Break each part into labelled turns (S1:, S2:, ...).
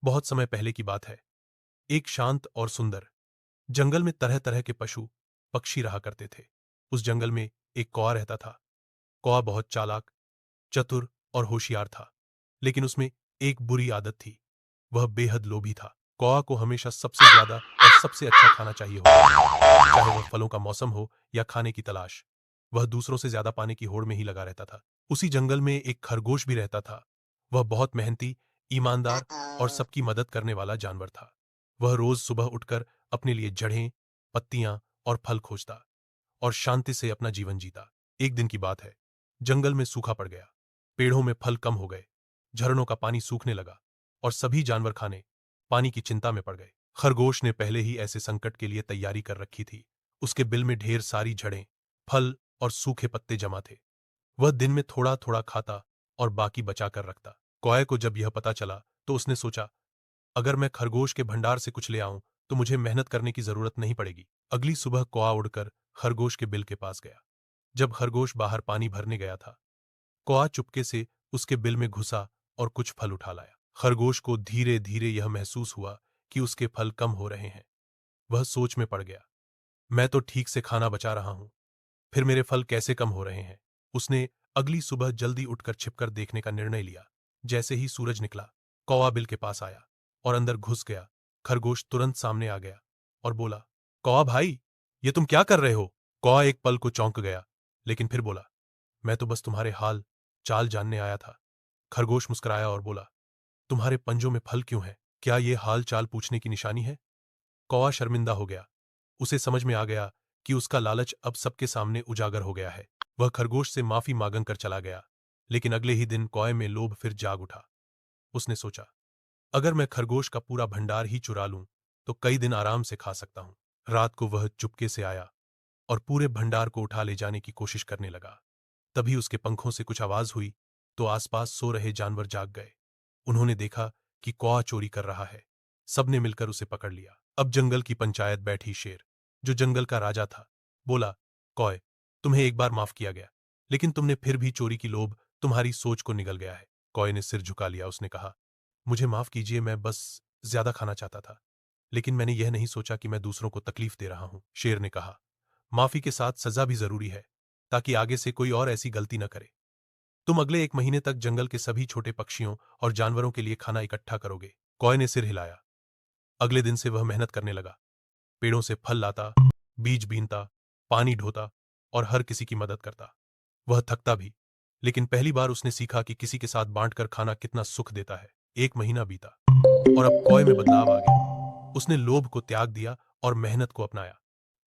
S1: बहुत समय पहले की बात है। एक शांत और सुंदर जंगल में तरह तरह के पशु पक्षी रहा करते थे। उस जंगल में एक कौवा रहता था। कौवा बहुत चालाक, चतुर और होशियार था, लेकिन उसमें एक बुरी आदत थी। वह बेहद लोभी था। कौवा को हमेशा सबसे ज्यादा और सबसे अच्छा खाना चाहिए होता था, चाहे वह फलों का मौसम हो या खाने की तलाश। वह दूसरों से ज्यादा पाने की होड़ में ही लगा रहता था। उसी जंगल में एक खरगोश भी रहता था। वह बहुत मेहनती, ईमानदार और सबकी मदद करने वाला जानवर था। वह रोज सुबह उठकर अपने लिए जड़ें, पत्तियां और फल खोजता और शांति से अपना जीवन जीता। एक दिन की बात है, जंगल में सूखा पड़ गया। पेड़ों में फल कम हो गए, झरनों का पानी सूखने लगा और सभी जानवर खाने पानी की चिंता में पड़ गए। खरगोश ने पहले ही ऐसे संकट के लिए तैयारी कर रखी थी। उसके बिल में ढेर सारी जड़ें, फल और सूखे पत्ते जमा थे। वह दिन में थोड़ा थोड़ा खाता और बाकी बचा कर रखता। कौए को जब यह पता चला तो उसने सोचा, अगर मैं खरगोश के भंडार से कुछ ले आऊं तो मुझे मेहनत करने की जरूरत नहीं पड़ेगी। अगली सुबह कौआ उड़कर खरगोश के बिल के पास गया। जब खरगोश बाहर पानी भरने गया था, कौआ चुपके से उसके बिल में घुसा और कुछ फल उठा लाया। खरगोश को धीरे धीरे यह महसूस हुआ कि उसके फल कम हो रहे हैं। वह सोच में पड़ गया, मैं तो ठीक से खाना बचा रहा हूं, फिर मेरे फल कैसे कम हो रहे हैं। उसने अगली सुबह जल्दी उठकर छिपकर देखने का निर्णय लिया। जैसे ही सूरज निकला, कौवा बिल के पास आया और अंदर घुस गया। खरगोश तुरंत सामने आ गया और बोला, कौवा भाई, ये तुम क्या कर रहे हो? कौवा एक पल को चौंक गया, लेकिन फिर बोला, मैं तो बस तुम्हारे हाल चाल जानने आया था। खरगोश मुस्कुराया और बोला, तुम्हारे पंजों में फल क्यों है? क्या ये हाल चाल पूछने की निशानी है? कौवा शर्मिंदा हो गया। उसे समझ में आ गया कि उसका लालच अब सबके सामने उजागर हो गया है। वह खरगोश से माफी मांग कर चला गया, लेकिन अगले ही दिन कौए में लोभ फिर जाग उठा। उसने सोचा, अगर मैं खरगोश का पूरा भंडार ही चुरा लूं तो कई दिन आराम से खा सकता हूं। रात को वह चुपके से आया और पूरे भंडार को उठा ले जाने की कोशिश करने लगा। तभी उसके पंखों से कुछ आवाज हुई तो आसपास सो रहे जानवर जाग गए। उन्होंने देखा कि कौआ चोरी कर रहा है। सबने मिलकर उसे पकड़ लिया। अब जंगल की पंचायत बैठी। शेर, जो जंगल का राजा था, बोला, कौए, तुम्हें एक बार माफ किया गया, लेकिन तुमने फिर भी चोरी की लोभ तुम्हारी सोच को निगल गया है। कौए ने सिर झुका लिया। उसने कहा, मुझे माफ कीजिए, मैं बस ज्यादा खाना चाहता था, लेकिन मैंने यह नहीं सोचा कि मैं दूसरों को तकलीफ दे रहा हूं। शेर ने कहा, माफी के साथ सजा भी जरूरी है, ताकि आगे से कोई और ऐसी गलती न करे। तुम अगले 1 महीने तक जंगल के सभी छोटे पक्षियों और जानवरों के लिए खाना इकट्ठा करोगे। कौए ने सिर हिलाया। अगले दिन से वह मेहनत करने लगा। पेड़ों से फल लाता, बीज बीनता, पानी ढोता और हर किसी की मदद करता। वह थकता भी, लेकिन पहली बार उसने सीखा कि किसी के साथ बांटकर खाना कितना सुख देता है। 1 महीना बीता और अब कौए में बदलाव आ गया। उसने लोभ को त्याग दिया और मेहनत को अपनाया।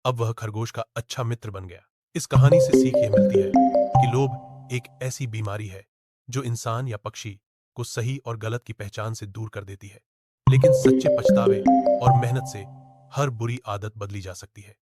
S1: अब वह खरगोश का अच्छा मित्र बन गया। इस कहानी से सीख यह मिलती है कि लोभ एक ऐसी बीमारी है जो इंसान या पक्षी को सही और गलत की पहचान से दूर कर देती है, लेकिन सच्चे पछतावे और मेहनत से हर बुरी आदत बदली जा सकती है।